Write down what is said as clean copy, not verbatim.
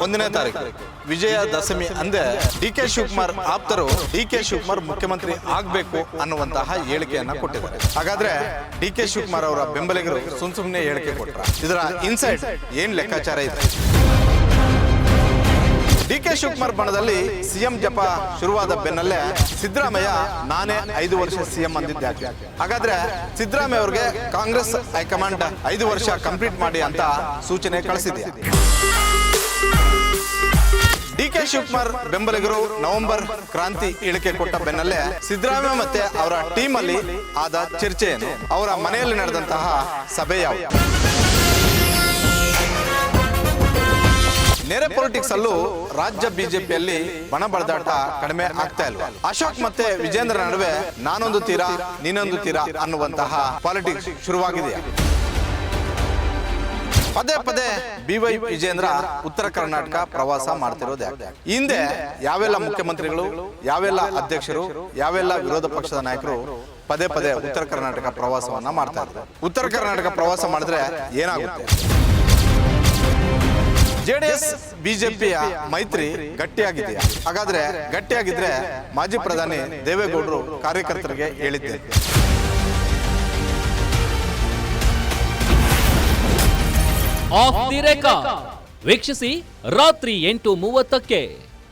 1ನೇ ತಾರೀಕು ವಿಜಯದಶಮಿ ಅಂದೇ ಡಿ.ಕೆ. ಶಿವಕುಮಾರ್ ಆಪ್ತರು ಡಿ.ಕೆ. ಶಿವಕುಮಾರ್ ಮುಖ್ಯಮಂತ್ರಿ ಆಗಬೇಕು ಅನ್ನುವಂತಹ ಹೇಳಿಕೆಯನ್ನ ಕೊಟ್ಟಿದ್ದಾರೆ. ಹಾಗಾದ್ರೆ ಡಿ.ಕೆ. ಶಿವಕುಮಾರ್ ಅವರ ಬೆಂಬಲಿಗರು ಸುಮ್ಮನೆ ಹೇಳಿಕೆ ಕೊಟ್ಟರು. ಇದರ ಇನ್ಸೈಡ್ ಏನ್ ಲೆಕ್ಕಾಚಾರ ಇದೆ? ಡಿ.ಕೆ. ಶಿವಕುಮಾರ್ ಬಣದಲ್ಲಿ ಸಿಎಂ ಜಪ ಶುರುವಾದ ಬೆನ್ನಲ್ಲೇ ಸಿದ್ದರಾಮಯ್ಯ ನಾನೇ 5 ವರ್ಷ ಸಿಎಂ ಅಂದಿದ್ದೆ. ಹಾಗಾದ್ರೆ ಸಿದ್ದರಾಮಯ್ಯ ಅವರಿಗೆ ಕಾಂಗ್ರೆಸ್ ಹೈಕಮಾಂಡ್ 5 ವರ್ಷ ಕಂಪ್ಲೀಟ್ ಮಾಡಿ ಅಂತ ಸೂಚನೆ ಕಳಿಸಿದೆ. ಡಿ.ಕೆ. ಶಿವಕುಮಾರ್ ಬೆಂಬಲಿಗರು ನವೆಂಬರ್ ಕ್ರಾಂತಿ ಹೇಳಿಕೆ ಕೊಟ್ಟ ಬೆನ್ನಲ್ಲೇ ಸಿದ್ದರಾಮಯ್ಯ ಮತ್ತೆ ಅವರ ಟೀಮ್ ಅಲ್ಲಿ ಆದ ಚರ್ಚೆಯನ್ನು, ಅವರ ಮನೆಯಲ್ಲಿ ನಡೆದಂತಹ ಸಭೆ ಯಾವುದು? ನೆರೆ ಪೊಲಿಟಿಕ್ಸ್ ಅಲ್ಲೂ ರಾಜ್ಯ ಬಿಜೆಪಿಯಲ್ಲಿ ಬಣ ಬಡದಾಟ ಕಡಿಮೆ ಆಗ್ತಾ ಇಲ್ಲ. ಅಶೋಕ್ ಮತ್ತೆ ವಿಜೇಂದ್ರ ನಡುವೆ ನಾನೊಂದು ತೀರಾ ನೀನೊಂದು ತೀರಾ ಅನ್ನುವಂತಹ ಪಾಲಿಟಿಕ್ಸ್ ಶುರುವಾಗಿದೆ. ಪದೇ ಪದೇ ಬಿ.ವೈ. ವಿಜೇಂದ್ರ ಉತ್ತರ ಕರ್ನಾಟಕ ಪ್ರವಾಸ ಮಾಡ್ತಿರೋದು ಯಾಕೆ? ಹಿಂದೆ ಯಾವೆಲ್ಲ ಮುಖ್ಯಮಂತ್ರಿಗಳು, ಯಾವೆಲ್ಲ ಅಧ್ಯಕ್ಷರು, ಯಾವೆಲ್ಲ ವಿರೋಧ ಪಕ್ಷದ ನಾಯಕರು ಪದೇ ಪದೇ ಉತ್ತರ ಕರ್ನಾಟಕ ಪ್ರವಾಸವನ್ನ ಮಾಡ್ತಾ ಇದ್ದಾರೆ. ಉತ್ತರ ಕರ್ನಾಟಕ ಪ್ರವಾಸ ಮಾಡಿದ್ರೆ ಏನಾಗುತ್ತೆ? ಜೆಡಿಎಸ್ ಬಿಜೆಪಿಯ ಮೈತ್ರಿ ಗಟ್ಟಿಯಾಗಿದೆಯಾ? ಹಾಗಾದ್ರೆ ಗಟ್ಟಿಯಾಗಿದ್ರೆ ಮಾಜಿ ಪ್ರಧಾನಿ ದೇವೇಗೌಡರು ಕಾರ್ಯಕರ್ತರಿಗೆ ಹೇಳಿದ್ದೆ. ಆಫ್ ದಿ ರೆಕಾರ್ಡ್ ವೀಕ್ಷಿಸಿ ರಾತ್ರಿ 8:30ಕ್ಕೆ.